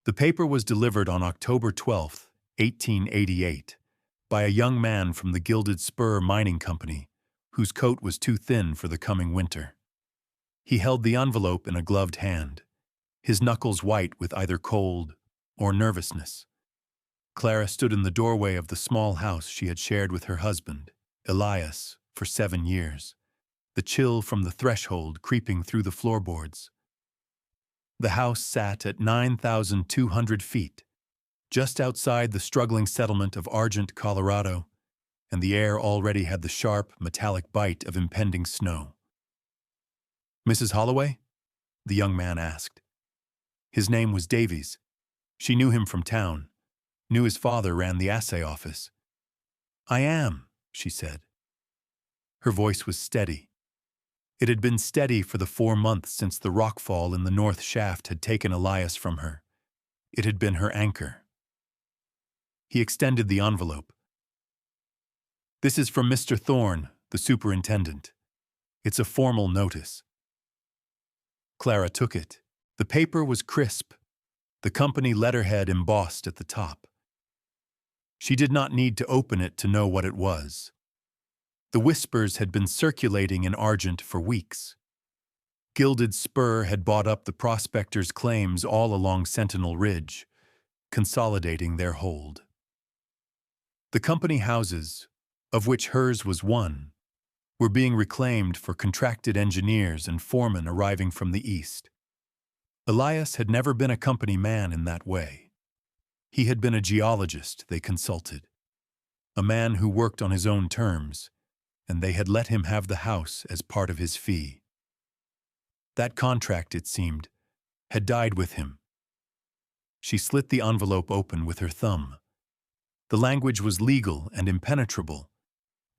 The paper was delivered on October 12, 1888, by a young man from the Gilded Spur Mining Company, whose coat was too thin for the coming winter. He held the envelope in a gloved hand, his knuckles white with either cold or nervousness. Clara stood in the doorway of the small house she had shared with her husband, Elias, for 7 years, the chill from the threshold creeping through the floorboards. The house sat at 9,200 feet, just outside the struggling settlement of Argent, Colorado, and the air already had the sharp, metallic bite of impending snow. "Mrs. Holloway?" the young man asked. His name was Davies. She knew him from town, knew his father ran the assay office. "I am," she said. Her voice was steady. It had been steady for the 4 months since the rockfall in the north shaft had taken Elias from her. It had been her anchor. He extended the envelope. "This is from Mr. Thorne, the superintendent. It's a formal notice." Clara took it. The paper was crisp, the company letterhead embossed at the top. She did not need to open it to know what it was. The whispers had been circulating in Argent for weeks. Gilded Spur had bought up the prospectors' claims all along Sentinel Ridge, consolidating their hold. The company houses, of which hers was one, were being reclaimed for contracted engineers and foremen arriving from the east. Elias had never been a company man in that way. He had been a geologist, they consulted, a man who worked on his own terms, and they had let him have the house as part of his fee. That contract, it seemed, had died with him. She slit the envelope open with her thumb. The language was legal and impenetrable,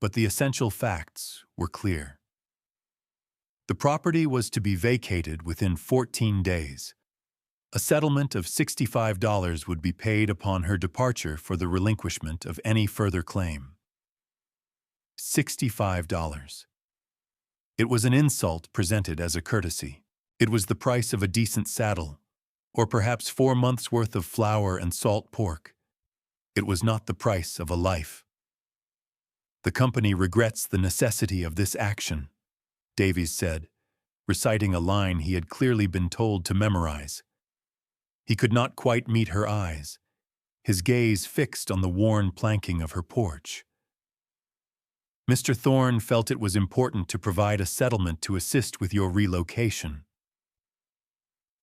but the essential facts were clear. The property was to be vacated within 14 days. A settlement of $65 would be paid upon her departure for the relinquishment of any further claim. $65. It was an insult presented as a courtesy. It was the price of a decent saddle, or perhaps 4 months' worth of flour and salt pork. It was not the price of a life. "The company regrets the necessity of this action," Davies said, reciting a line he had clearly been told to memorize. He could not quite meet her eyes, his gaze fixed on the worn planking of her porch. "Mr. Thorne felt it was important to provide a settlement to assist with your relocation."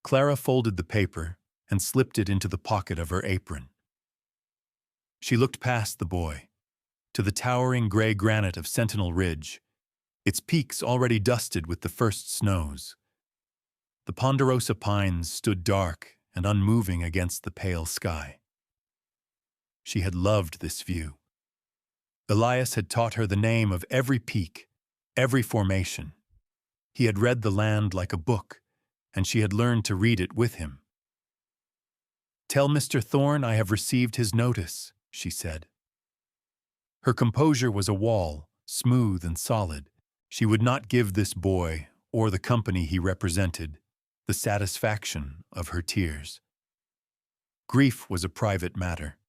Clara folded the paper and slipped it into the pocket of her apron. She looked past the boy, to the towering gray granite of Sentinel Ridge, its peaks already dusted with the first snows. The ponderosa pines stood dark and unmoving against the pale sky. She had loved this view. Elias had taught her the name of every peak, every formation. He had read the land like a book, and she had learned to read it with him. "Tell Mr. Thorne I have received his notice," she said. Her composure was a wall, smooth and solid. She would not give this boy, or the company he represented, the satisfaction of her tears. Grief was a private matter.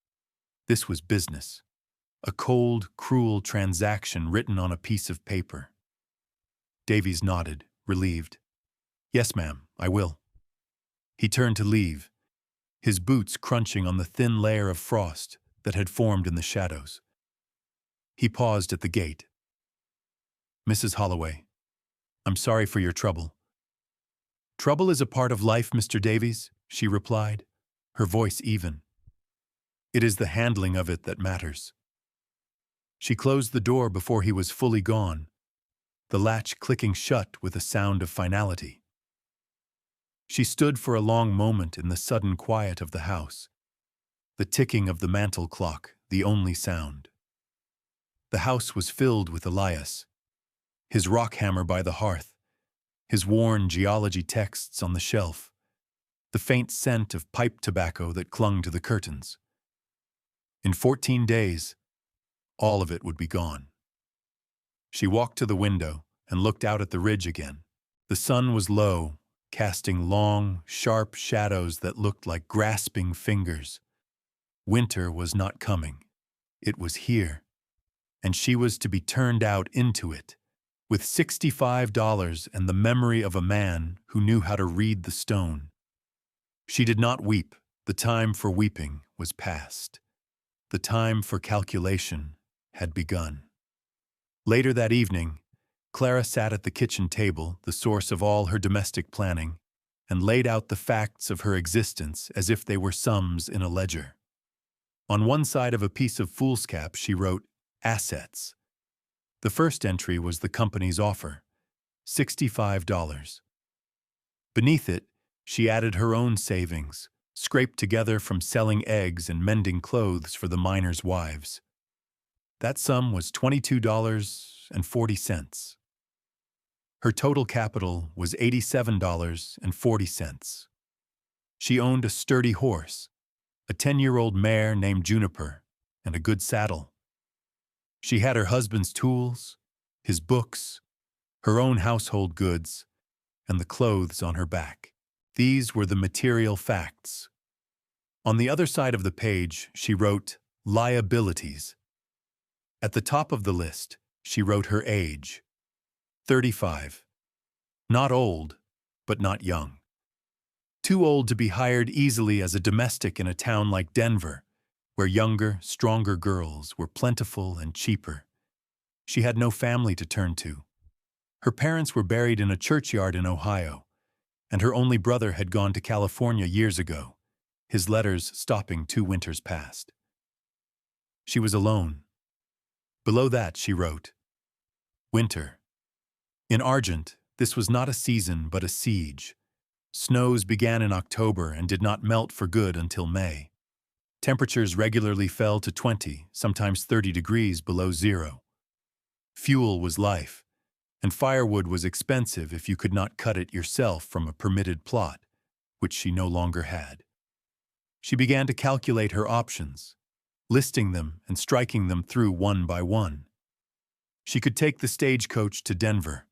This was business. A cold, cruel transaction written on a piece of paper. Davies nodded, relieved. "Yes, ma'am, I will." He turned to leave, his boots crunching on the thin layer of frost that had formed in the shadows. He paused at the gate. "Mrs. Holloway, I'm sorry for your trouble." "Trouble is a part of life, Mr. Davies," she replied, her voice even. "It is the handling of it that matters." She closed the door before he was fully gone, the latch clicking shut with a sound of finality. She stood for a long moment in the sudden quiet of the house, the ticking of the mantel clock the only sound. The house was filled with Elias, his rock hammer by the hearth, his worn geology texts on the shelf, the faint scent of pipe tobacco that clung to the curtains. In 14 days, all of it would be gone. She walked to the window and looked out at the ridge again. The sun was low, casting long, sharp shadows that looked like grasping fingers. Winter was not coming. It was here, and she was to be turned out into it, with $65 and the memory of a man who knew how to read the stone. She did not weep. The time for weeping was past. The time for calculation had begun. Later that evening, Clara sat at the kitchen table, the source of all her domestic planning, and laid out the facts of her existence as if they were sums in a ledger. On one side of a piece of foolscap, she wrote, "Assets." The first entry was the company's offer, $65. Beneath it, she added her own savings, scraped together from selling eggs and mending clothes for the miners' wives. That sum was $22.40. Her total capital was $87.40. She owned a sturdy horse, a 10-year-old mare named Juniper, and a good saddle. She had her husband's tools, his books, her own household goods, and the clothes on her back. These were the material facts. On the other side of the page, she wrote, "Liabilities." At the top of the list, she wrote her age, 35. Not old, but not young. Too old to be hired easily as a domestic in a town like Denver, where younger, stronger girls were plentiful and cheaper. She had no family to turn to. Her parents were buried in a churchyard in Ohio, and her only brother had gone to California years ago, his letters stopping 2 winters past. She was alone. Below that, she wrote, "Winter." In Argent, this was not a season but a siege. Snows began in October and did not melt for good until May. Temperatures regularly fell to 20, sometimes 30 degrees below zero. Fuel was life, and firewood was expensive if you could not cut it yourself from a permitted plot, which she no longer had. She began to calculate her options, listing them and striking them through one by one. She could take the stagecoach to Denver.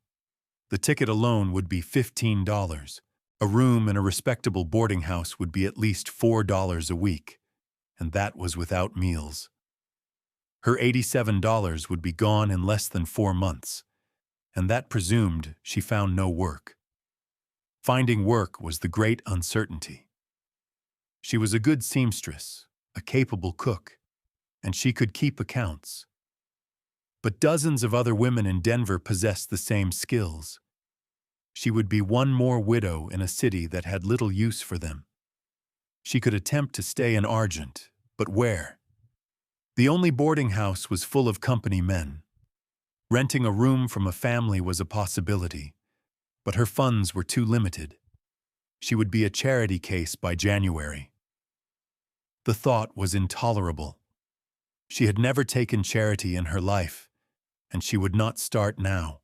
The ticket alone would be $15. A room in a respectable boarding house would be at least $4 a week, and that was without meals. Her $87 would be gone in less than 4 months, and that presumed she found no work. Finding work was the great uncertainty. She was a good seamstress, a capable cook, and she could keep accounts. But dozens of other women in Denver possessed the same skills. She would be one more widow in a city that had little use for them. She could attempt to stay in Argent, but where? The only boarding house was full of company men. Renting a room from a family was a possibility, but her funds were too limited. She would be a charity case by January. The thought was intolerable. She had never taken charity in her life, and she would not start now.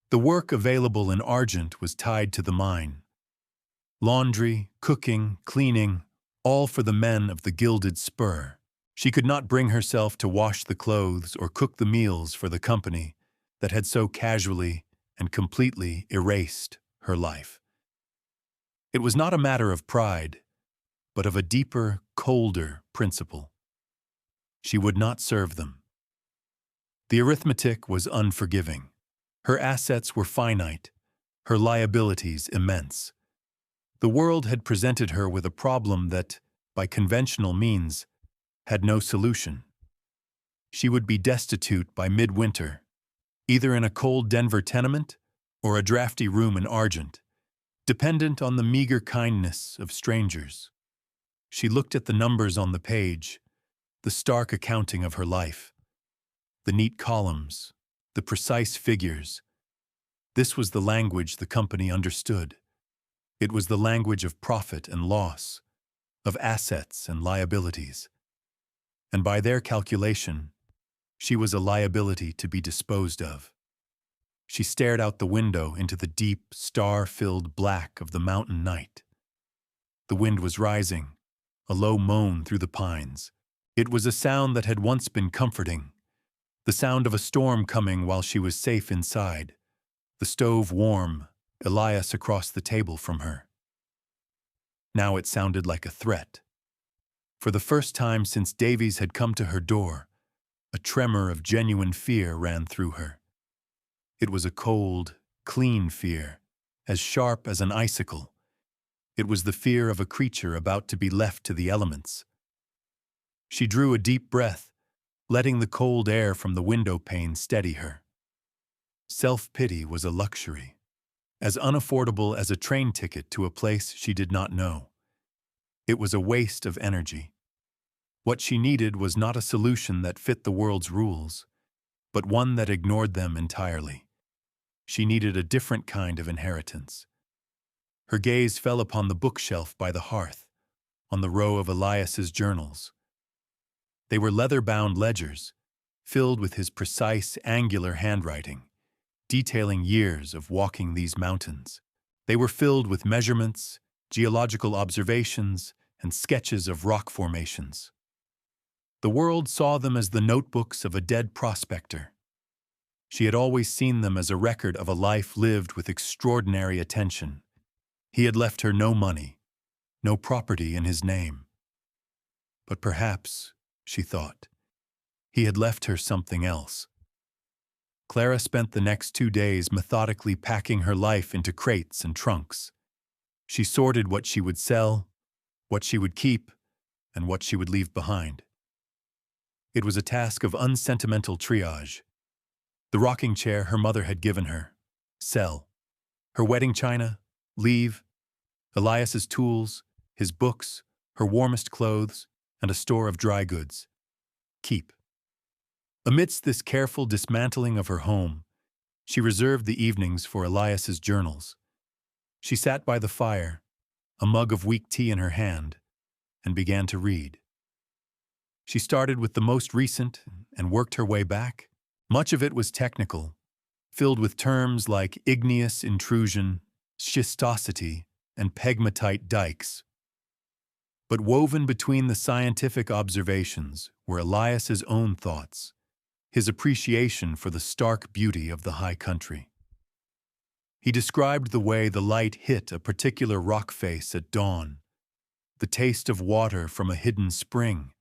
The work available in Argent was tied to the mine. Laundry, cooking, cleaning, all for the men of the Gilded Spur. She could not bring herself to wash the clothes or cook the meals for the company that had so casually and completely erased her life. It was not a matter of pride, but of a deeper, colder principle. She would not serve them. The arithmetic was unforgiving. Her assets were finite, her liabilities immense. The world had presented her with a problem that, by conventional means, had no solution. She would be destitute by midwinter, either in a cold Denver tenement or a drafty room in Argent, dependent on the meager kindness of strangers. She looked at the numbers on the page, the stark accounting of her life, the neat columns, the precise figures. This was the language the company understood. It was the language of profit and loss, of assets and liabilities. And by their calculation, she was a liability to be disposed of. She stared out the window into the deep, star-filled black of the mountain night. The wind was rising, a low moan through the pines. It was a sound that had once been comforting, the sound of a storm coming while she was safe inside, the stove warm Elias across the table from her. Now it sounded like a threat. For the first time since Davies had come to her door, a tremor of genuine fear ran through her. It was a cold, clean fear, as sharp as an icicle. It was the fear of a creature about to be left to the elements. She drew a deep breath, letting the cold air from the window pane steady her. Self-pity was a luxury, as unaffordable as a train ticket to a place she did not know. It was a waste of energy. What she needed was not a solution that fit the world's rules, but one that ignored them entirely. She needed a different kind of inheritance. Her gaze fell upon the bookshelf by the hearth, on the row of Elias's journals. They were leather-bound ledgers, filled with his precise, angular handwriting, detailing years of walking these mountains. They were filled with measurements, geological observations, and sketches of rock formations. The world saw them as the notebooks of a dead prospector. She had always seen them as a record of a life lived with extraordinary attention. He had left her no money, no property in his name. But perhaps, she thought, he had left her something else. Clara spent the next 2 days methodically packing her life into crates and trunks. She sorted what she would sell, what she would keep, and what she would leave behind. It was a task of unsentimental triage. The rocking chair her mother had given her, sell. Her wedding china, leave. Elias's tools, his books, her warmest clothes, and a store of dry goods, keep. Amidst this careful dismantling of her home, she reserved the evenings for Elias's journals. She sat by the fire, a mug of weak tea in her hand, and began to read. She started with the most recent and worked her way back. Much of it was technical, filled with terms like igneous intrusion, schistosity, and pegmatite dikes. But woven between the scientific observations were Elias's own thoughts, his appreciation for the stark beauty of the high country. He described the way the light hit a particular rock face at dawn, the taste of water from a hidden spring,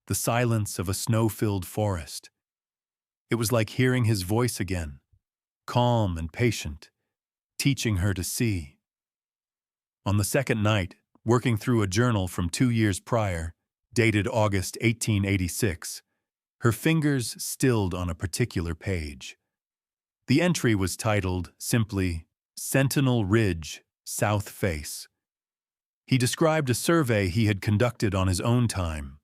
the silence of a snow-filled forest. It was like hearing his voice again, calm and patient, teaching her to see. On the second night, working through a journal from 2 years prior, dated August 1886, her fingers stilled on a particular page. The entry was titled, simply, Sentinel Ridge, South Face. He described a survey he had conducted on his own time,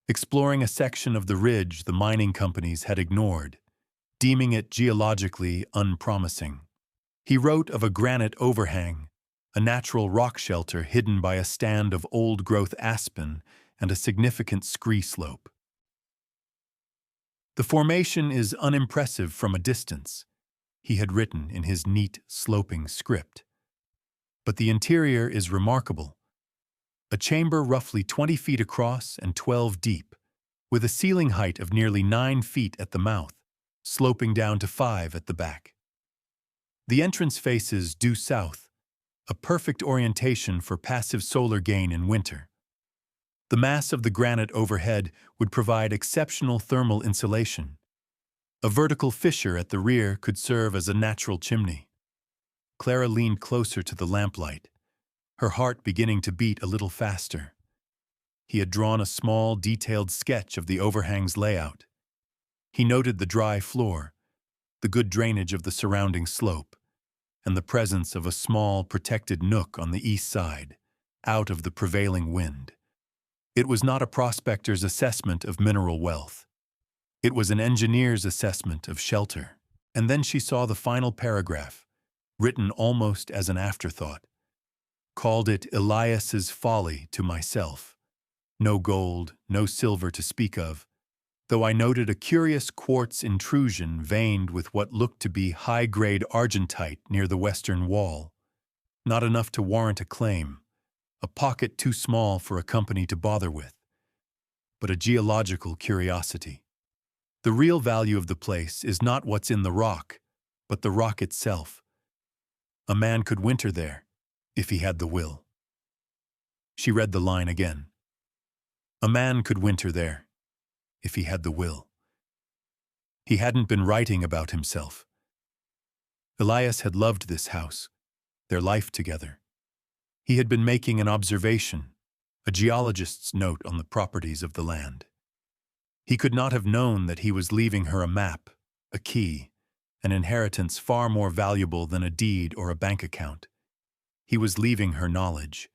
exploring a section of the ridge the mining companies had ignored, deeming it geologically unpromising. He wrote of a granite overhang, a natural rock shelter hidden by a stand of old-growth aspen and a significant scree slope. The formation is unimpressive from a distance, he had written in his neat, sloping script. But the interior is remarkable. A chamber roughly 20 feet across and 12 deep, with a ceiling height of nearly 9 feet at the mouth, sloping down to 5 at the back. The entrance faces due south, a perfect orientation for passive solar gain in winter. The mass of the granite overhead would provide exceptional thermal insulation. A vertical fissure at the rear could serve as a natural chimney. Clara leaned closer to the lamplight, her heart beginning to beat a little faster. He had drawn a small, detailed sketch of the overhang's layout. He noted the dry floor, the good drainage of the surrounding slope, and the presence of a small, protected nook on the east side, out of the prevailing wind. It was not a prospector's assessment of mineral wealth. It was an engineer's assessment of shelter. And then she saw the final paragraph, written almost as an afterthought. Called it Elias's folly to myself. No gold, no silver to speak of, though I noted a curious quartz intrusion veined with what looked to be high-grade argentite near the western wall. Not enough to warrant a claim, a pocket too small for a company to bother with, but a geological curiosity. The real value of the place is not what's in the rock, but the rock itself. A man could winter there, if he had the will. She read the line again. A man could winter there, if he had the will. He hadn't been writing about himself. Elias had loved this house, their life together. He had been making an observation, a geologist's note on the properties of the land. He could not have known that he was leaving her a map, a key, an inheritance far more valuable than a deed or a bank account. He was leaving her knowledge.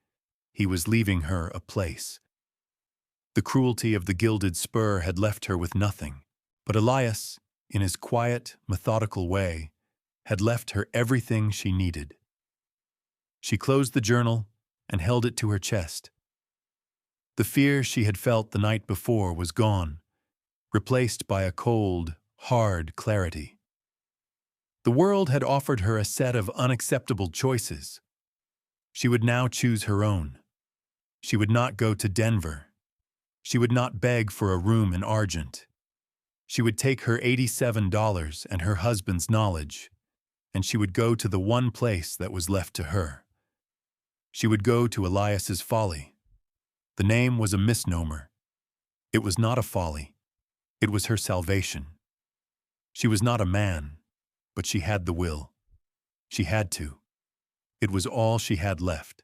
He was leaving her a place. The cruelty of the gilded spur had left her with nothing, but Elias, in his quiet, methodical way, had left her everything she needed. She closed the journal and held it to her chest. The fear she had felt the night before was gone, replaced by a cold, hard clarity. The world had offered her a set of unacceptable choices. She would now choose her own. She would not go to Denver. She would not beg for a room in Argent. She would take her $87 and her husband's knowledge, and she would go to the one place that was left to her. She would go to Elias's Folly. The name was a misnomer. It was not a folly. It was her salvation. She was not a man, but she had the will. She had to. It was all she had left.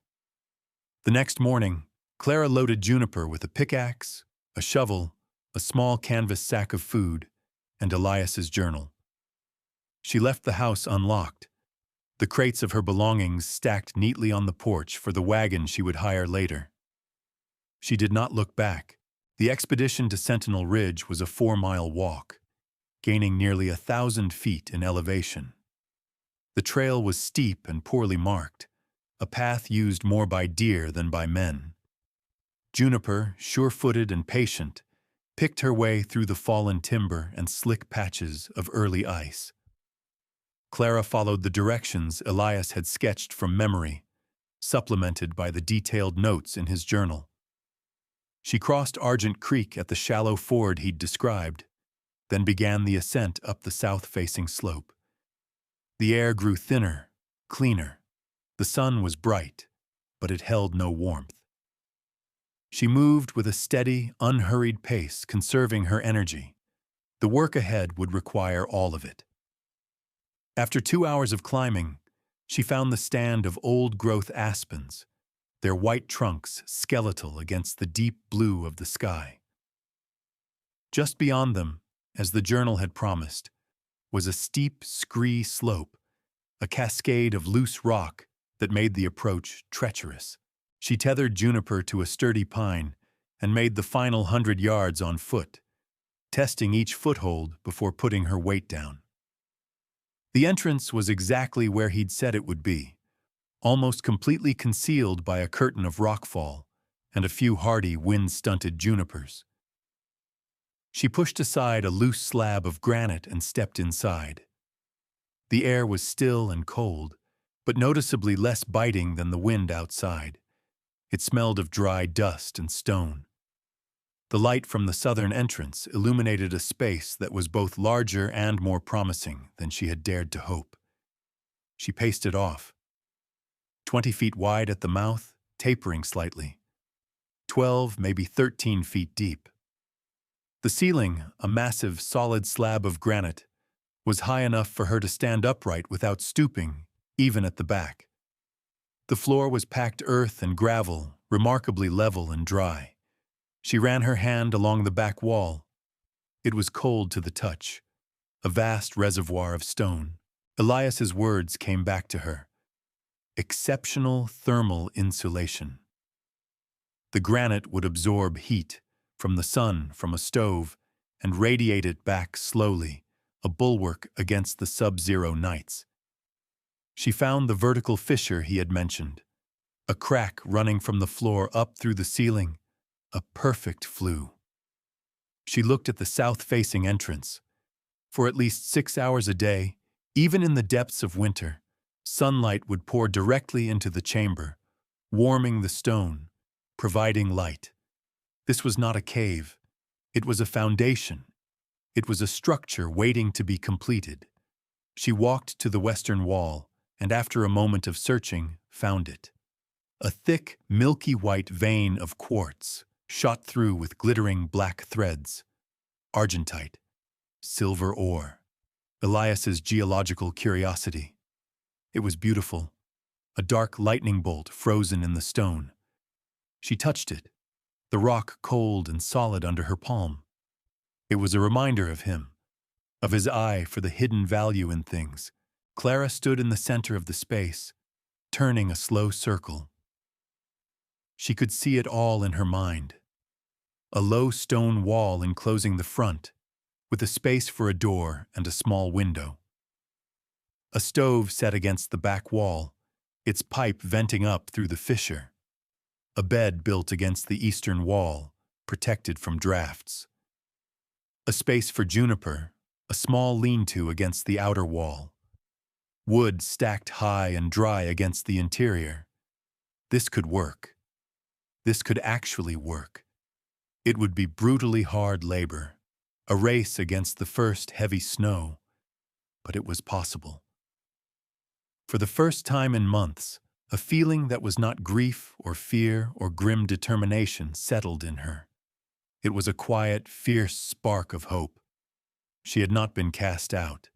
The next morning, Clara loaded Juniper with a pickaxe, a shovel, a small canvas sack of food, and Elias's journal. She left the house unlocked, the crates of her belongings stacked neatly on the porch for the wagon she would hire later. She did not look back. The expedition to Sentinel Ridge was a 4-mile walk, gaining nearly 1,000 feet in elevation. The trail was steep and poorly marked, a path used more by deer than by men. Juniper, sure-footed and patient, picked her way through the fallen timber and slick patches of early ice. Clara followed the directions Elias had sketched from memory, supplemented by the detailed notes in his journal. She crossed Argent Creek at the shallow ford he'd described, then began the ascent up the south-facing slope. The air grew thinner, cleaner. The sun was bright, but it held no warmth. She moved with a steady, unhurried pace, conserving her energy. The work ahead would require all of it. After 2 hours of climbing, she found the stand of old-growth aspens, their white trunks skeletal against the deep blue of the sky. Just beyond them, as the journal had promised, was a steep, scree slope, a cascade of loose rock that made the approach treacherous. She tethered Juniper to a sturdy pine and made the final 100 yards on foot, testing each foothold before putting her weight down. The entrance was exactly where he'd said it would be, almost completely concealed by a curtain of rockfall and a few hardy, wind-stunted junipers. She pushed aside a loose slab of granite and stepped inside. The air was still and cold, but noticeably less biting than the wind outside. It smelled of dry dust and stone. The light from the southern entrance illuminated a space that was both larger and more promising than she had dared to hope. She paced it off. 20 feet wide at the mouth, tapering slightly. 12, maybe 13 feet deep. The ceiling, a massive, solid slab of granite, was high enough for her to stand upright without stooping, even at the back. The floor was packed earth and gravel, remarkably level and dry. She ran her hand along the back wall. It was cold to the touch, a vast reservoir of stone. Elias's words came back to her. Exceptional thermal insulation. The granite would absorb heat from the sun, from a stove, and radiate it back slowly, a bulwark against the sub-zero nights. She found the vertical fissure he had mentioned, a crack running from the floor up through the ceiling, a perfect flue. She looked at the south-facing entrance. For at least 6 hours a day, even in the depths of winter, sunlight would pour directly into the chamber, warming the stone, providing light. This was not a cave. It was a foundation. It was a structure waiting to be completed. She walked to the western wall and after a moment of searching, found it. A thick, milky white vein of quartz, shot through with glittering black threads. Argentite. Silver ore. Elias's geological curiosity. It was beautiful. A dark lightning bolt frozen in the stone. She touched it, the rock cold and solid under her palm. It was a reminder of him, of his eye for the hidden value in things. Clara stood in the center of the space, turning a slow circle. She could see it all in her mind. A low stone wall enclosing the front, with a space for a door and a small window. A stove set against the back wall, its pipe venting up through the fissure. A bed built against the eastern wall, protected from drafts. A space for juniper, a small lean-to against the outer wall. Wood stacked high and dry against the interior. This could work. This could actually work. It would be brutally hard labor, a race against the first heavy snow, but it was possible. For the first time in months, a feeling that was not grief or fear or grim determination settled in her. It was a quiet, fierce spark of hope. She had not been cast out.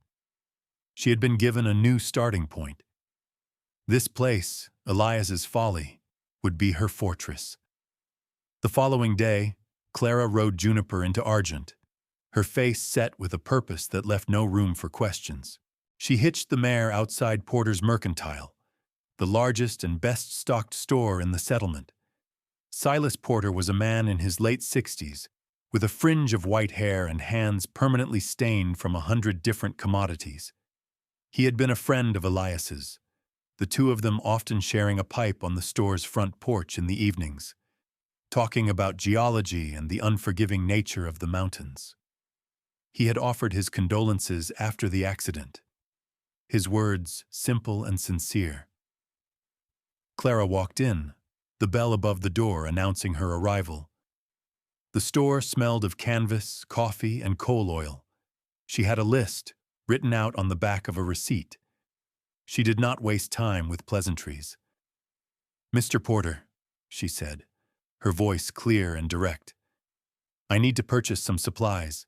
She had been given a new starting point. This place, Elias's Folly, would be her fortress. The following day, Clara rode Juniper into Argent, her face set with a purpose that left no room for questions. She hitched the mare outside Porter's Mercantile, the largest and best-stocked store in the settlement. Silas Porter was a man in his late 60s, with a fringe of white hair and hands permanently stained from 100 different commodities. He had been a friend of Elias's, the two of them often sharing a pipe on the store's front porch in the evenings, talking about geology and the unforgiving nature of the mountains. He had offered his condolences after the accident, his words simple and sincere. Clara walked in, the bell above the door announcing her arrival. The store smelled of canvas, coffee, and coal oil. She had a list, written out on the back of a receipt. She did not waste time with pleasantries. "Mr. Porter," she said, her voice clear and direct, "I need to purchase some supplies."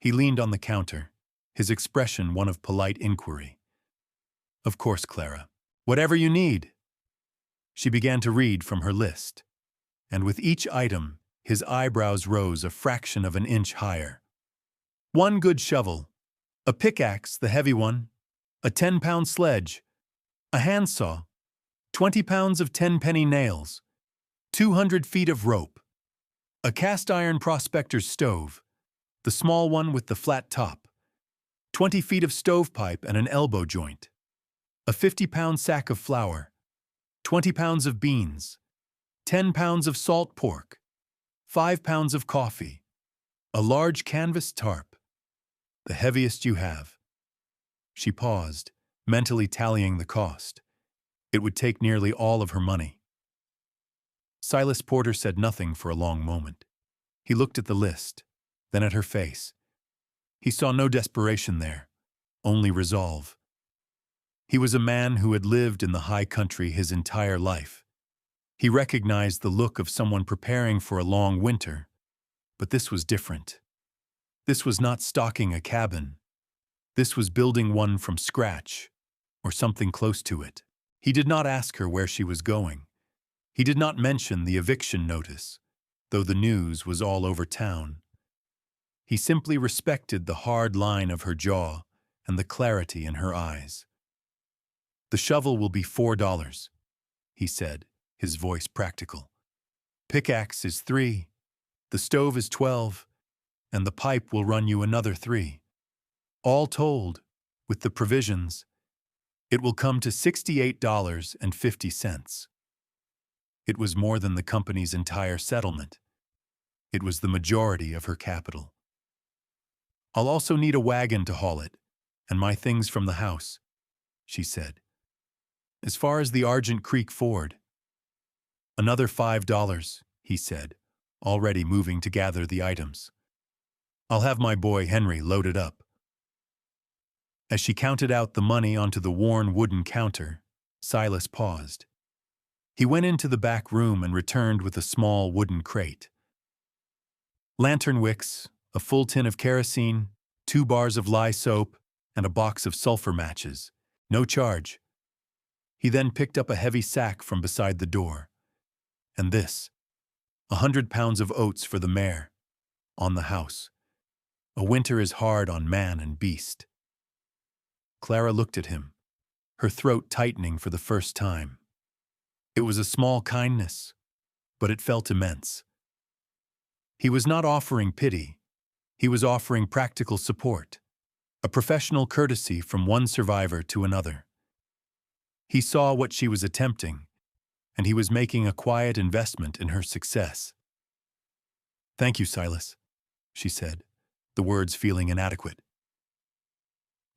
He leaned on the counter, his expression one of polite inquiry. "Of course, Clara. Whatever you need." She began to read from her list, and with each item, his eyebrows rose a fraction of an inch higher. 1 good shovel, a pickaxe, the heavy one, a 10-pound sledge, a handsaw, 20 pounds of 10-penny nails, 200 feet of rope, a cast-iron prospector's stove, the small one with the flat top, 20 feet of stovepipe and an elbow joint, a 50-pound sack of flour, 20 pounds of beans, 10 pounds of salt pork, 5 pounds of coffee, a large canvas tarp, the heaviest you have. She paused, mentally tallying the cost. It would take nearly all of her money. Silas Porter said nothing for a long moment. He looked at the list, then at her face. He saw no desperation there, only resolve. He was a man who had lived in the high country his entire life. He recognized the look of someone preparing for a long winter, but this was different. This was not stocking a cabin. This was building one from scratch, or something close to it. He did not ask her where she was going. He did not mention the eviction notice, though the news was all over town. He simply respected the hard line of her jaw and the clarity in her eyes. "The shovel will be $4, he said, his voice practical. "Pickaxe is $3, the stove is $12, and the pipe will run you another $3. All told, with the provisions, it will come to $68.50. It was more than the company's entire settlement. It was the majority of her capital. "I'll also need a wagon to haul it, and my things from the house," she said. "As far as the Argent Creek Ford." "Another $5, he said, already moving to gather the items. "I'll have my boy Henry load it up." As she counted out the money onto the worn wooden counter, Silas paused. He went into the back room and returned with a small wooden crate. Lantern wicks, a full tin of kerosene, 2 bars of lye soap, and a box of sulfur matches. No charge. He then picked up a heavy sack from beside the door. And this, 100 pounds of oats for the mare, on the house. A winter is hard on man and beast. Clara looked at him, her throat tightening for the first time. It was a small kindness, but it felt immense. He was not offering pity. He was offering practical support, a professional courtesy from one survivor to another. He saw what she was attempting, and he was making a quiet investment in her success. "Thank you, Silas," she said, the words feeling inadequate.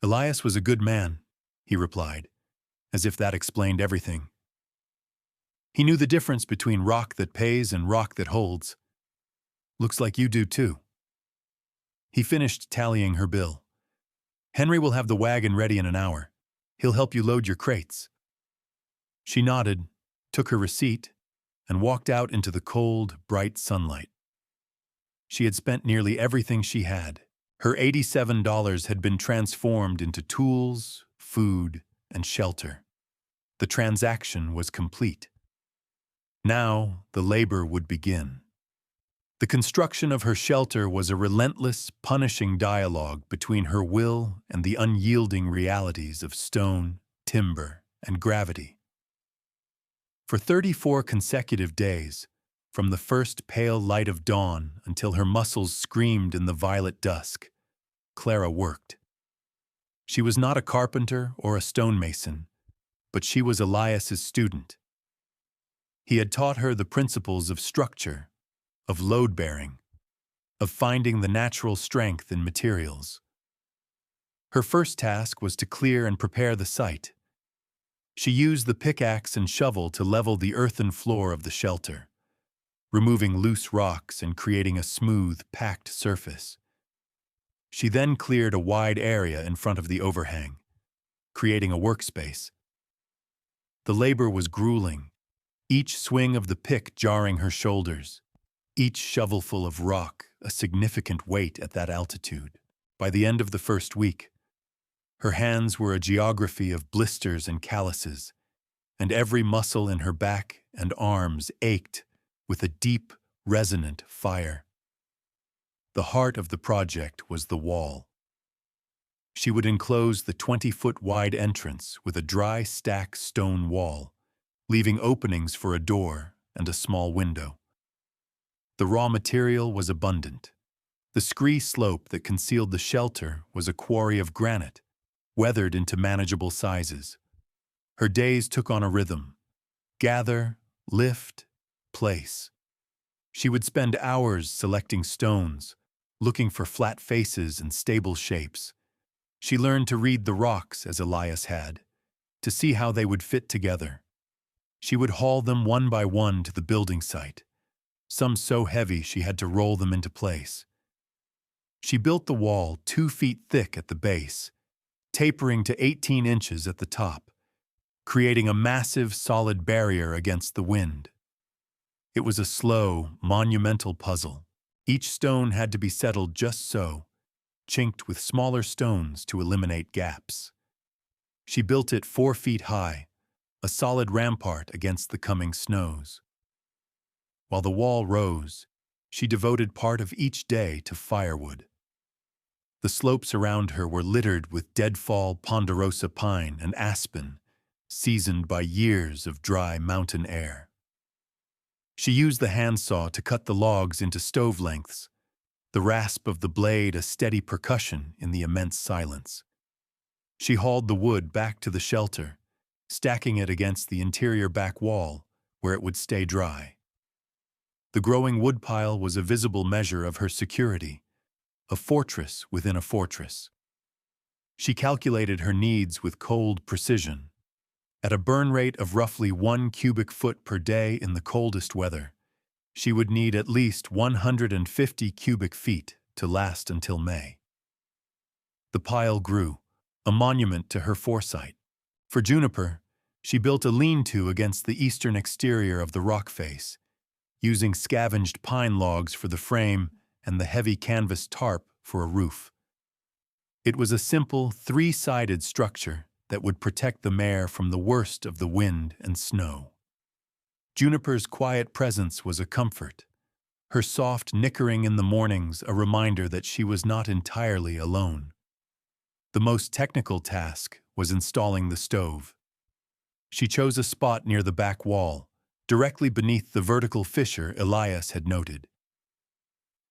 "Elias was a good man," he replied, as if that explained everything. He knew the difference between rock that pays and rock that holds. "Looks like you do too." He finished tallying her bill. "Henry will have the wagon ready in an hour. He'll help you load your crates." She nodded, took her receipt, and walked out into the cold, bright sunlight. She had spent nearly everything she had. Her $87 had been transformed into tools, food, and shelter. The transaction was complete. Now the labor would begin. The construction of her shelter was a relentless, punishing dialogue between her will and the unyielding realities of stone, timber, and gravity. For 34 consecutive days, from the first pale light of dawn until her muscles screamed in the violet dusk, Clara worked. She was not a carpenter or a stonemason, but she was Elias's student. He had taught her the principles of structure, of load-bearing, of finding the natural strength in materials. Her first task was to clear and prepare the site. She used the pickaxe and shovel to level the earthen floor of the shelter, removing loose rocks and creating a smooth, packed surface. She then cleared a wide area in front of the overhang, creating a workspace. The labor was grueling, each swing of the pick jarring her shoulders, each shovelful of rock a significant weight at that altitude. By the end of the first week, her hands were a geography of blisters and calluses, and every muscle in her back and arms ached with a deep, resonant fire. The heart of the project was the wall. She would enclose the 20-foot-wide entrance with a dry stack stone wall, leaving openings for a door and a small window. The raw material was abundant. The scree slope that concealed the shelter was a quarry of granite, weathered into manageable sizes. Her days took on a rhythm: gather, lift, place. She would spend hours selecting stones, looking for flat faces and stable shapes. She learned to read the rocks as Elias had, to see how they would fit together. She would haul them one by one to the building site, some so heavy she had to roll them into place. She built the wall 2 feet thick at the base, tapering to 18 inches at the top, creating a massive, solid barrier against the wind. It was a slow, monumental puzzle. Each stone had to be settled just so, chinked with smaller stones to eliminate gaps. She built it 4 feet high, a solid rampart against the coming snows. While the wall rose, she devoted part of each day to firewood. The slopes around her were littered with deadfall ponderosa pine and aspen, seasoned by years of dry mountain air. She used the handsaw to cut the logs into stove lengths, the rasp of the blade a steady percussion in the immense silence. She hauled the wood back to the shelter, stacking it against the interior back wall where it would stay dry. The growing woodpile was a visible measure of her security, a fortress within a fortress. She calculated her needs with cold precision. At a burn rate of roughly 1 cubic foot per day in the coldest weather, she would need at least 150 cubic feet to last until May. The pile grew, a monument to her foresight. For Juniper, she built a lean-to against the eastern exterior of the rock face, using scavenged pine logs for the frame and the heavy canvas tarp for a roof. It was a simple, three-sided structure that would protect the mare from the worst of the wind and snow. Juniper's quiet presence was a comfort, her soft nickering in the mornings a reminder that she was not entirely alone. The most technical task was installing the stove. She chose a spot near the back wall, directly beneath the vertical fissure Elias had noted.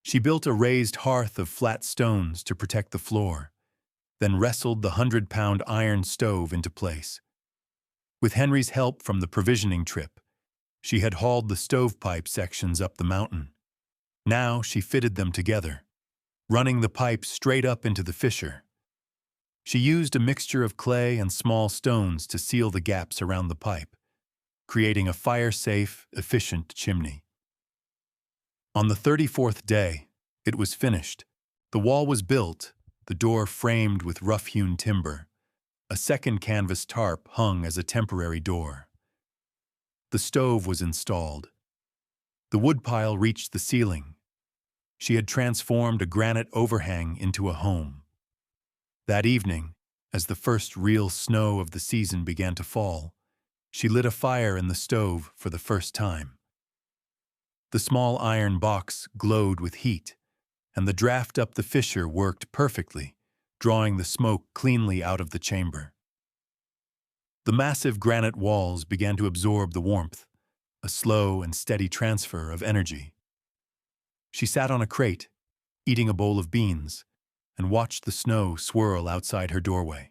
She built a raised hearth of flat stones to protect the floor, then wrestled the 100-pound iron stove into place. With Henry's help from the provisioning trip, she had hauled the stovepipe sections up the mountain. Now she fitted them together, running the pipe straight up into the fissure. She used a mixture of clay and small stones to seal the gaps around the pipe, creating a fire-safe, efficient chimney. On the 34th day, it was finished. The wall was built, the door framed with rough-hewn timber. A second canvas tarp hung as a temporary door. The stove was installed. The woodpile reached the ceiling. She had transformed a granite overhang into a home. That evening, as the first real snow of the season began to fall, she lit a fire in the stove for the first time. The small iron box glowed with heat, and the draft up the fissure worked perfectly, drawing the smoke cleanly out of the chamber. The massive granite walls began to absorb the warmth, a slow and steady transfer of energy. She sat on a crate, eating a bowl of beans, and watched the snow swirl outside her doorway.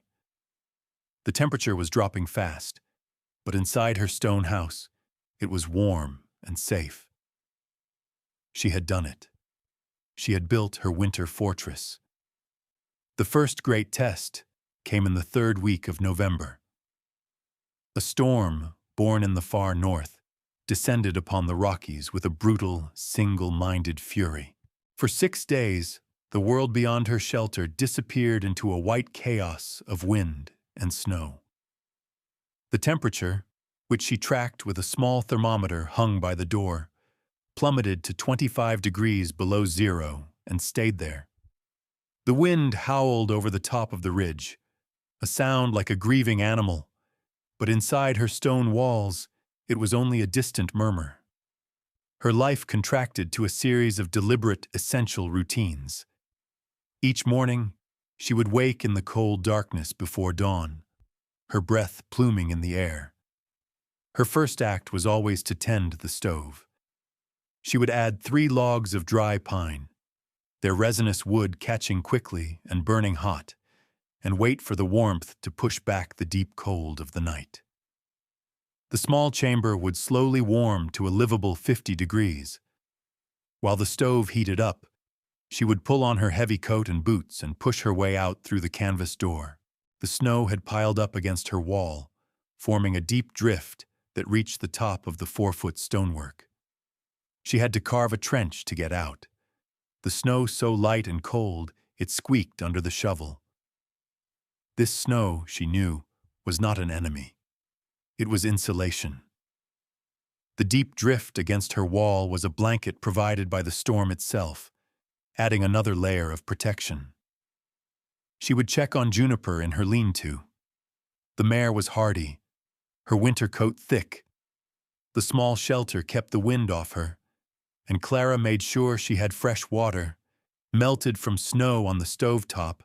The temperature was dropping fast, but inside her stone house, it was warm and safe. She had done it. She had built her winter fortress. The first great test came in the third week of November. A storm, born in the far north, descended upon the Rockies with a brutal, single-minded fury. For 6 days, the world beyond her shelter disappeared into a white chaos of wind and snow. The temperature, which she tracked with a small thermometer hung by the door, plummeted to 25 degrees below zero and stayed there. The wind howled over the top of the ridge, a sound like a grieving animal, but inside her stone walls, it was only a distant murmur. Her life contracted to a series of deliberate, essential routines. Each morning, she would wake in the cold darkness before dawn, her breath pluming in the air. Her first act was always to tend the stove. She would add 3 logs of dry pine, their resinous wood catching quickly and burning hot, and wait for the warmth to push back the deep cold of the night. The small chamber would slowly warm to a livable 50 degrees. While the stove heated up, she would pull on her heavy coat and boots and push her way out through the canvas door. The snow had piled up against her wall, forming a deep drift that reached the top of the 4-foot stonework. She had to carve a trench to get out. The snow so light and cold, it squeaked under the shovel. This snow, she knew, was not an enemy. It was insulation. The deep drift against her wall was a blanket provided by the storm itself, adding another layer of protection. She would check on Juniper in her lean-to. The mare was hardy, her winter coat thick. The small shelter kept the wind off her, and Clara made sure she had fresh water, melted from snow on the stovetop,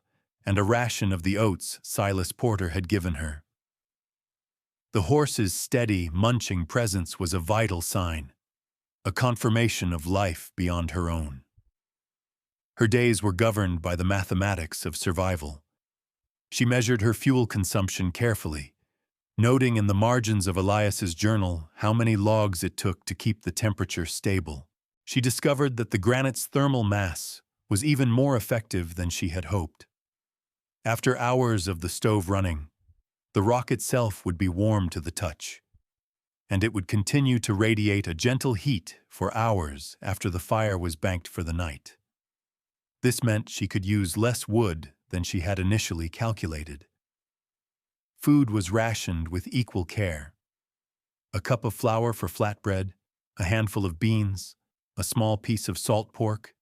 and a ration of the oats Silas Porter had given her. The horse's steady, munching presence was a vital sign, a confirmation of life beyond her own. Her days were governed by the mathematics of survival. She measured her fuel consumption carefully, noting in the margins of Elias's journal how many logs it took to keep the temperature stable. She discovered that the granite's thermal mass was even more effective than she had hoped. After hours of the stove running, the rock itself would be warm to the touch, and it would continue to radiate a gentle heat for hours after the fire was banked for the night. This meant she could use less wood than she had initially calculated. Food was rationed with equal care. A cup of flour for flatbread, a handful of beans, a small piece of salt pork.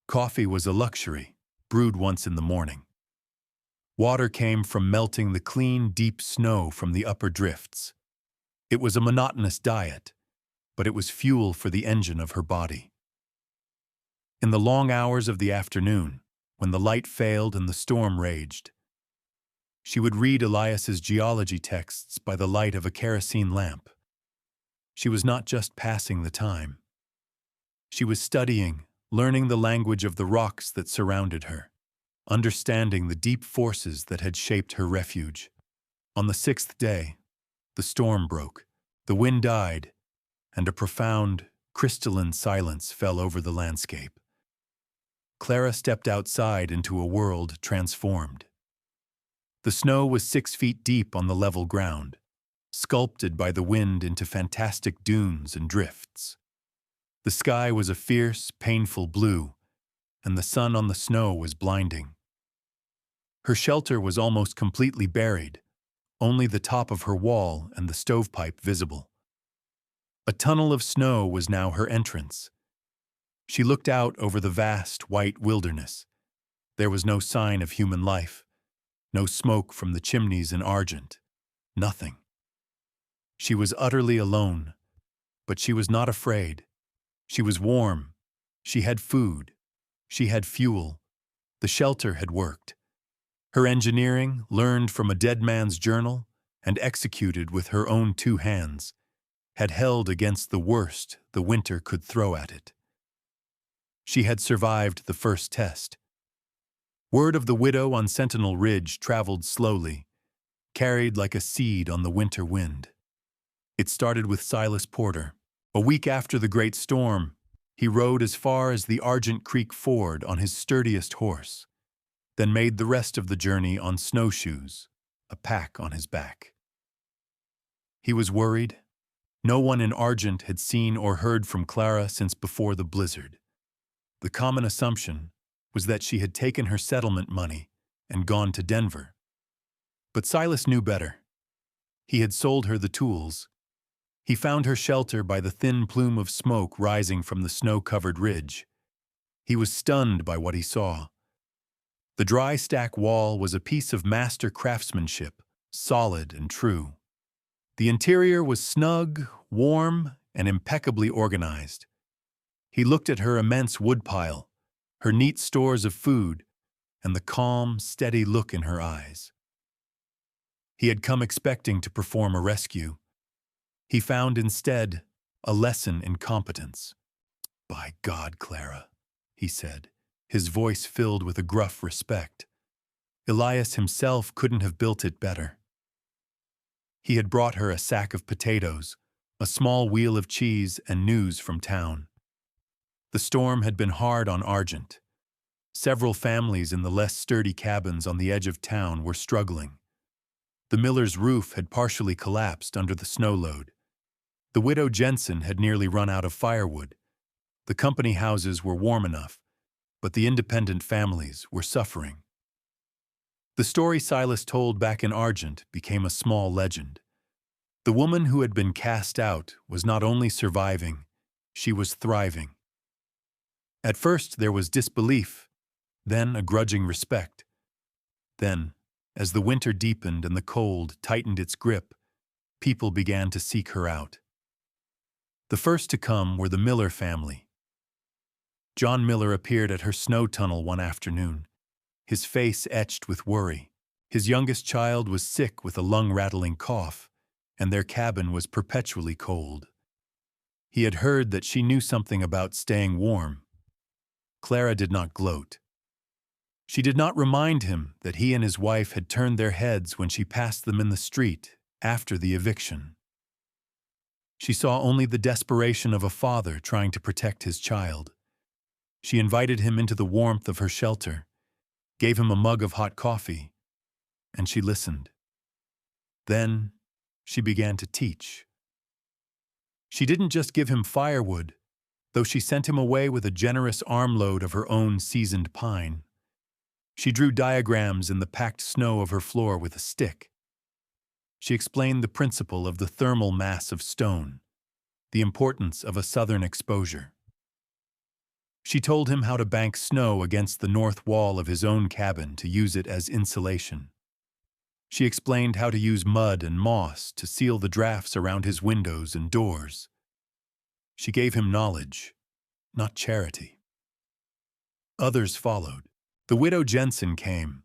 Coffee was a luxury, brewed once in the morning. Water came from melting the clean, deep snow from the upper drifts. It was a monotonous diet, but it was fuel for the engine of her body. In the long hours of the afternoon, when the light failed and the storm raged, she would read Elias's geology texts by the light of a kerosene lamp. She was not just passing the time. She was studying, learning the language of the rocks that surrounded her, understanding the deep forces that had shaped her refuge. On the sixth day, the storm broke, the wind died, and a profound, crystalline silence fell over the landscape. Clara stepped outside into a world transformed. The snow was 6 feet deep on the level ground, sculpted by the wind into fantastic dunes and drifts. The sky was a fierce, painful blue, and the sun on the snow was blinding. Her shelter was almost completely buried, only the top of her wall and the stovepipe visible. A tunnel of snow was now her entrance. She looked out over the vast, white wilderness. There was no sign of human life. No smoke from the chimneys in Argent. Nothing. She was utterly alone, but she was not afraid. She was warm. She had food. She had fuel. The shelter had worked. Her engineering, learned from a dead man's journal and executed with her own 2 hands, had held against the worst the winter could throw at it. She had survived the first test. Word of the widow on Sentinel Ridge traveled slowly, carried like a seed on the winter wind. It started with Silas Porter. A week after the great storm, he rode as far as the Argent Creek Ford on his sturdiest horse, then made the rest of the journey on snowshoes, a pack on his back. He was worried. No one in Argent had seen or heard from Clara since before the blizzard. The common assumption was that she had taken her settlement money and gone to Denver. But Silas knew better. He had sold her the tools. He found her shelter by the thin plume of smoke rising from the snow-covered ridge. He was stunned by what he saw. The dry stack wall was a piece of master craftsmanship, solid and true. The interior was snug, warm, and impeccably organized. He looked at her immense woodpile, her neat stores of food, and the calm, steady look in her eyes. He had come expecting to perform a rescue. He found instead a lesson in competence. "By God, Clara," he said, his voice filled with a gruff respect. Elias himself couldn't have built it better. He had brought her a sack of potatoes, a small wheel of cheese, and news from town. The storm had been hard on Argent. Several families in the less sturdy cabins on the edge of town were struggling. The miller's roof had partially collapsed under the snow load. The widow Jensen had nearly run out of firewood. The company houses were warm enough, but the independent families were suffering. The story Silas told back in Argent became a small legend. The woman who had been cast out was not only surviving, she was thriving. At first there was disbelief, then a grudging respect. Then, as the winter deepened and the cold tightened its grip, people began to seek her out. The first to come were the Miller family. John Miller appeared at her snow tunnel one afternoon, his face etched with worry. His youngest child was sick with a lung-rattling cough, and their cabin was perpetually cold. He had heard that she knew something about staying warm. Clara did not gloat. She did not remind him that he and his wife had turned their heads when she passed them in the street after the eviction. She saw only the desperation of a father trying to protect his child. She invited him into the warmth of her shelter, gave him a mug of hot coffee, and she listened. Then she began to teach. She didn't just give him firewood, though she sent him away with a generous armload of her own seasoned pine. She drew diagrams in the packed snow of her floor with a stick. She explained the principle of the thermal mass of stone, the importance of a southern exposure. She told him how to bank snow against the north wall of his own cabin to use it as insulation. She explained how to use mud and moss to seal the drafts around his windows and doors. She gave him knowledge, not charity. Others followed. The widow Jensen came,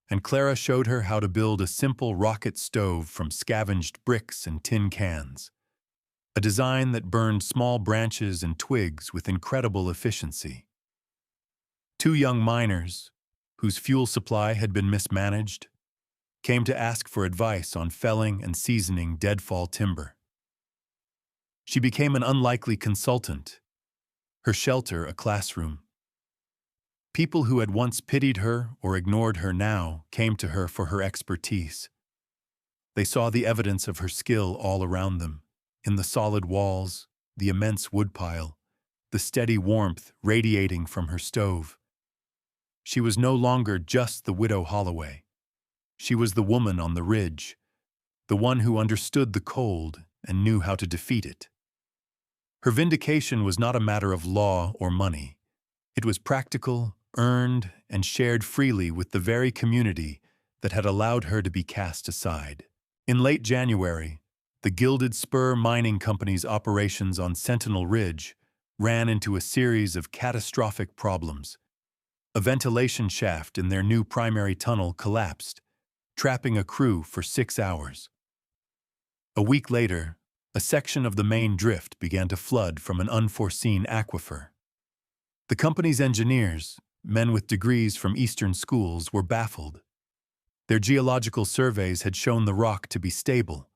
and Clara showed her how to build a simple rocket stove from scavenged bricks and tin cans, a design that burned small branches and twigs with incredible efficiency. Two young miners, whose fuel supply had been mismanaged, came to ask for advice on felling and seasoning deadfall timber. She became an unlikely consultant, her shelter a classroom. People who had once pitied her or ignored her now came to her for her expertise. They saw the evidence of her skill all around them, in the solid walls, the immense woodpile, the steady warmth radiating from her stove. She was no longer just the widow Holloway. She was the woman on the ridge, the one who understood the cold and knew how to defeat it. Her vindication was not a matter of law or money. It was practical, earned, and shared freely with the very community that had allowed her to be cast aside. In late January, the Gilded Spur Mining Company's operations on Sentinel Ridge ran into a series of catastrophic problems. A ventilation shaft in their new primary tunnel collapsed, trapping a crew for 6 hours. A week later, a section of the main drift began to flood from an unforeseen aquifer. The company's engineers, men with degrees from Eastern schools, were baffled. Their geological surveys had shown the rock to be stable.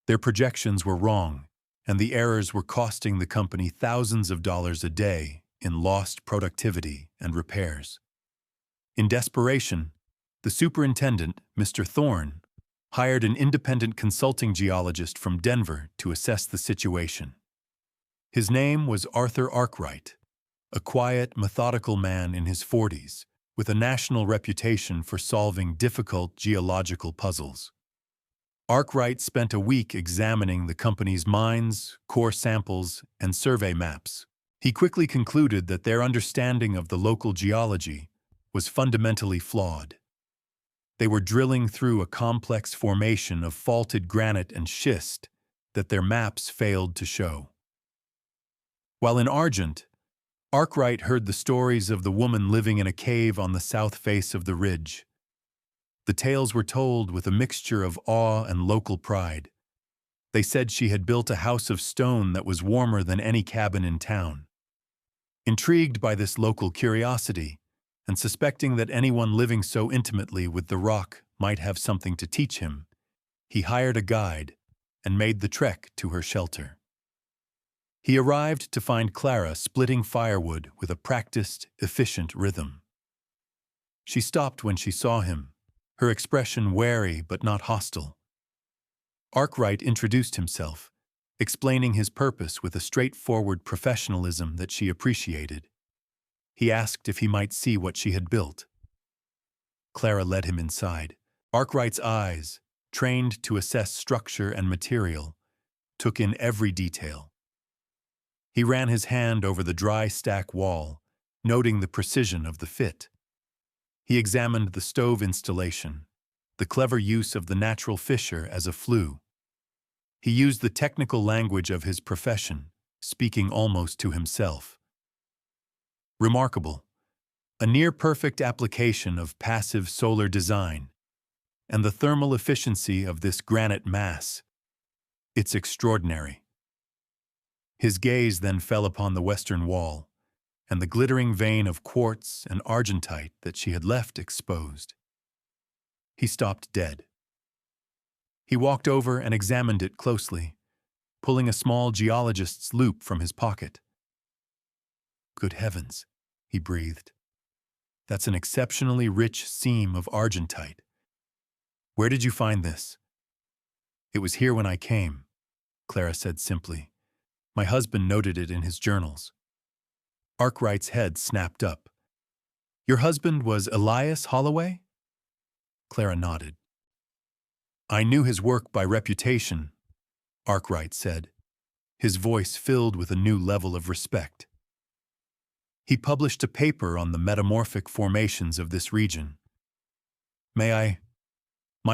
Their projections were wrong, and the errors were costing the company thousands of dollars a day in lost productivity and repairs. In desperation, the superintendent, Mr. Thorne, hired an independent consulting geologist from Denver to assess the situation. His name was Arthur Arkwright, a quiet, methodical man in his 40s, with a national reputation for solving difficult geological puzzles. Arkwright spent a week examining the company's mines, core samples, and survey maps. He quickly concluded that their understanding of the local geology was fundamentally flawed. They were drilling through a complex formation of faulted granite and schist that their maps failed to show. While in Argent, Arkwright heard the stories of the woman living in a cave on the south face of the ridge. The tales were told with a mixture of awe and local pride. They said she had built a house of stone that was warmer than any cabin in town. Intrigued by this local curiosity, and suspecting that anyone living so intimately with the rock might have something to teach him, he hired a guide and made the trek to her shelter. He arrived to find Clara splitting firewood with a practiced, efficient rhythm. She stopped when she saw him, her expression wary but not hostile. Arkwright introduced himself, explaining his purpose with a straightforward professionalism that she appreciated. He asked if he might see what she had built. Clara led him inside. Arkwright's eyes, trained to assess structure and material, took in every detail. He ran his hand over the dry stack wall, noting the precision of the fit. He examined the stove installation, the clever use of the natural fissure as a flue. He used the technical language of his profession, speaking almost to himself. Remarkable, a near-perfect application of passive solar design, and the thermal efficiency of this granite mass. It's extraordinary. His gaze then fell upon the western wall, and the glittering vein of quartz and argentite that she had left exposed. He stopped dead. He walked over and examined it closely, pulling a small geologist's loupe from his pocket. "Good heavens," he breathed. "That's an exceptionally rich seam of argentite. Where did you find this?" "It was here when I came," Clara said simply. "My husband noted it in his journals." Arkwright's head snapped up. "Your husband was Elias Holloway?" Clara nodded. I knew his work by reputation, Arkwright said, his voice filled with a new level of respect. He published a paper on the metamorphic formations of this region. Might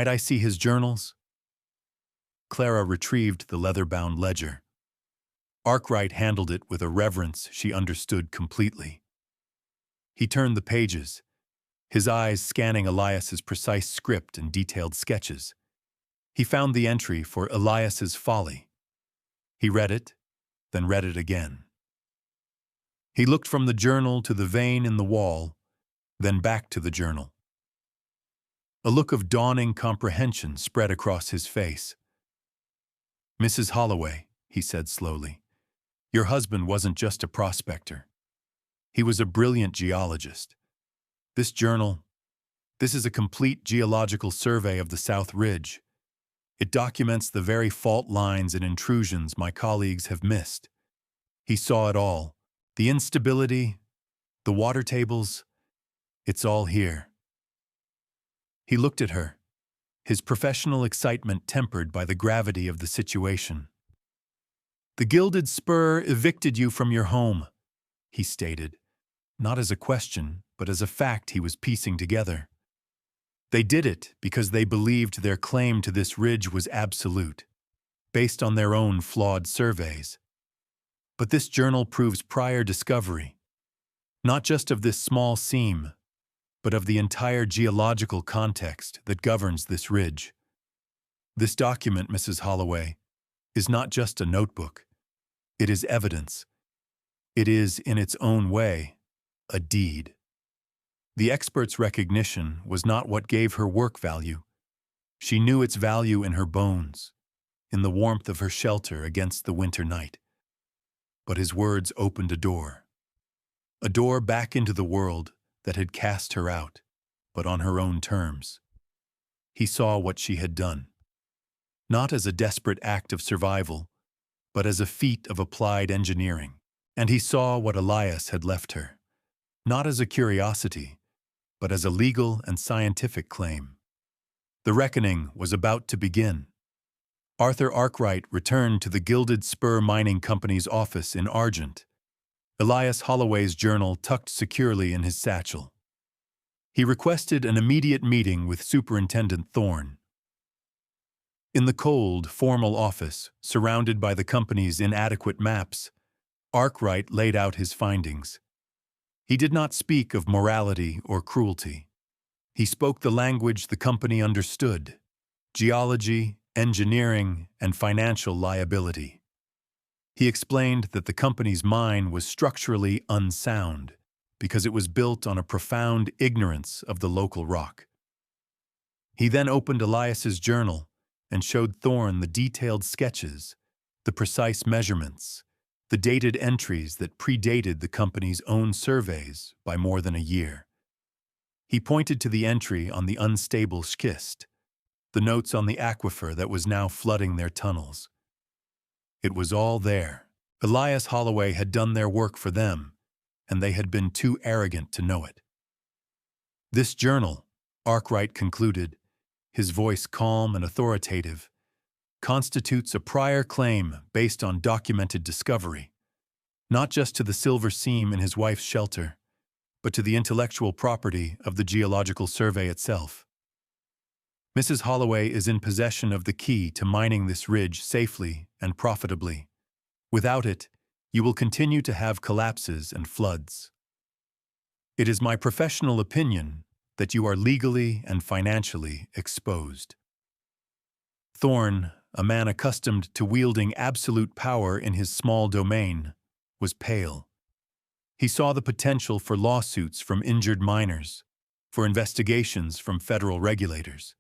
I see his journals? Clara retrieved the leather-bound ledger. Arkwright handled it with a reverence she understood completely. He turned the pages, his eyes scanning Elias's precise script and detailed sketches. He found the entry for Elias's folly. He read it, then read it again. He looked from the journal to the vein in the wall, then back to the journal. A look of dawning comprehension spread across his face. Mrs. Holloway, he said slowly, your husband wasn't just a prospector. He was a brilliant geologist. This journal, this is a complete geological survey of the South Ridge. It documents the very fault lines and intrusions my colleagues have missed. He saw it all. The instability, the water tables, it's all here. He looked at her, his professional excitement tempered by the gravity of the situation. The Gilded Spur evicted you from your home, he stated, not as a question, but as a fact he was piecing together. They did it because they believed their claim to this ridge was absolute, based on their own flawed surveys. But this journal proves prior discovery, not just of this small seam, but of the entire geological context that governs this ridge. This document, Mrs. Holloway, is not just a notebook. It is evidence. It is, in its own way, a deed. The expert's recognition was not what gave her work value. She knew its value in her bones, in the warmth of her shelter against the winter night. But his words opened a door back into the world that had cast her out, but on her own terms. He saw what she had done, not as a desperate act of survival, but as a feat of applied engineering. And he saw what Elias had left her, not as a curiosity, but as a legal and scientific claim. The reckoning was about to begin. Arthur Arkwright returned to the Gilded Spur Mining Company's office in Argent, Elias Holloway's journal tucked securely in his satchel. He requested an immediate meeting with Superintendent Thorne. In the cold, formal office, surrounded by the company's inadequate maps, Arkwright laid out his findings. He did not speak of morality or cruelty. He spoke the language the company understood: geology, engineering, and financial liability. He explained that the company's mine was structurally unsound because it was built on a profound ignorance of the local rock. He then opened Elias's journal and showed Thorne the detailed sketches, the precise measurements, the dated entries that predated the company's own surveys by more than a year. He pointed to the entry on the unstable schist, the notes on the aquifer that was now flooding their tunnels. It was all there. Elias Holloway had done their work for them, and they had been too arrogant to know it. This journal, Arkwright concluded, his voice calm and authoritative, constitutes a prior claim based on documented discovery, not just to the silver seam in his wife's shelter, but to the intellectual property of the Geological Survey itself. Mrs. Holloway is in possession of the key to mining this ridge safely and profitably. Without it, you will continue to have collapses and floods. It is my professional opinion that you are legally and financially exposed. Thorne, a man accustomed to wielding absolute power in his small domain, was pale. He saw the potential for lawsuits from injured miners, for investigations from federal regulators,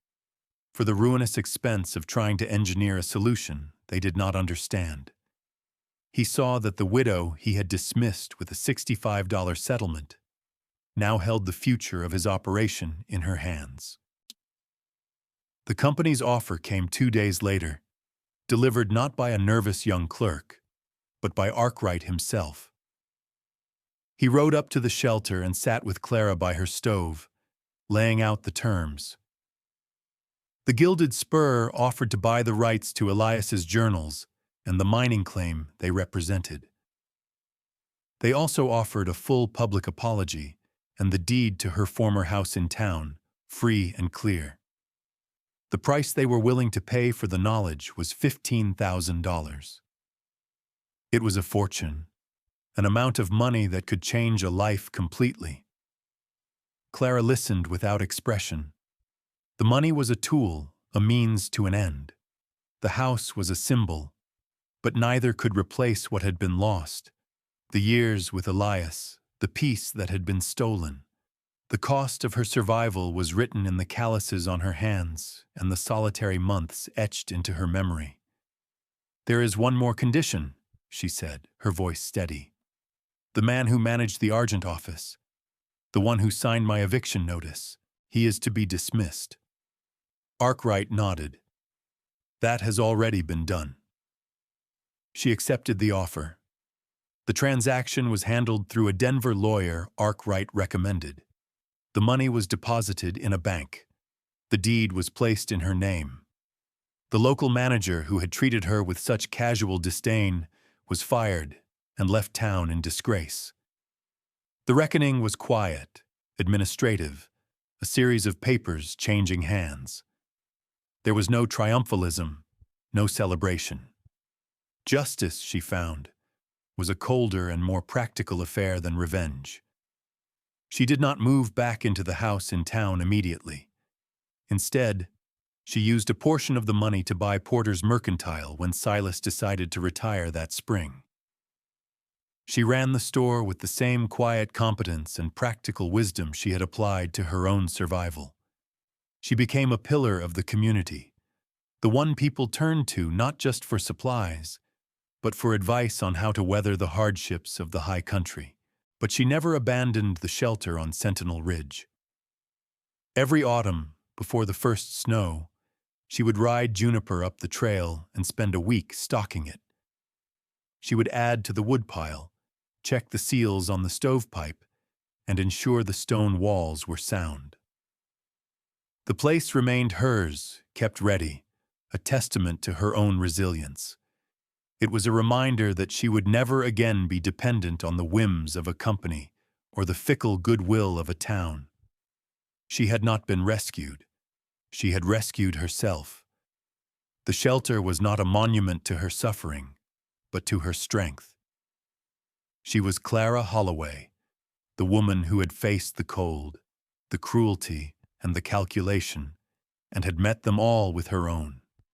for the ruinous expense of trying to engineer a solution they did not understand. He saw that the widow he had dismissed with a $65 settlement now held the future of his operation in her hands. The company's offer came 2 days later, delivered not by a nervous young clerk, but by Arkwright himself. He rode up to the shelter and sat with Clara by her stove, laying out the terms. The Gilded Spur offered to buy the rights to Elias's journals and the mining claim they represented. They also offered a full public apology and the deed to her former house in town, free and clear. The price they were willing to pay for the knowledge was $15,000. It was a fortune, an amount of money that could change a life completely. Clara listened without expression. The money was a tool, a means to an end. The house was a symbol, but neither could replace what had been lost. The years with Elias, the peace that had been stolen. The cost of her survival was written in the calluses on her hands and the solitary months etched into her memory. "There is one more condition," she said, her voice steady. "The man who managed the Argent office, the one who signed my eviction notice, he is to be dismissed." Arkwright nodded. "That has already been done." She accepted the offer. The transaction was handled through a Denver lawyer Arkwright recommended. The money was deposited in a bank. The deed was placed in her name. The local manager who had treated her with such casual disdain was fired and left town in disgrace. The reckoning was quiet, administrative, a series of papers changing hands. There was no triumphalism, no celebration. Justice, she found, was a colder and more practical affair than revenge. She did not move back into the house in town immediately. Instead, she used a portion of the money to buy Porter's Mercantile when Silas decided to retire that spring. She ran the store with the same quiet competence and practical wisdom she had applied to her own survival. She became a pillar of the community, the one people turned to not just for supplies, but for advice on how to weather the hardships of the high country. But she never abandoned the shelter on Sentinel Ridge. Every autumn, before the first snow, she would ride Juniper up the trail and spend a week stalking it. She would add to the woodpile, check the seals on the stovepipe, and ensure the stone walls were sound. The place remained hers, kept ready, a testament to her own resilience. It was a reminder that she would never again be dependent on the whims of a company or the fickle goodwill of a town. She had not been rescued. She had rescued herself. The shelter was not a monument to her suffering, but to her strength. She was Clara Holloway, the woman who had faced the cold, the cruelty, and the calculation, and had met them all with her own.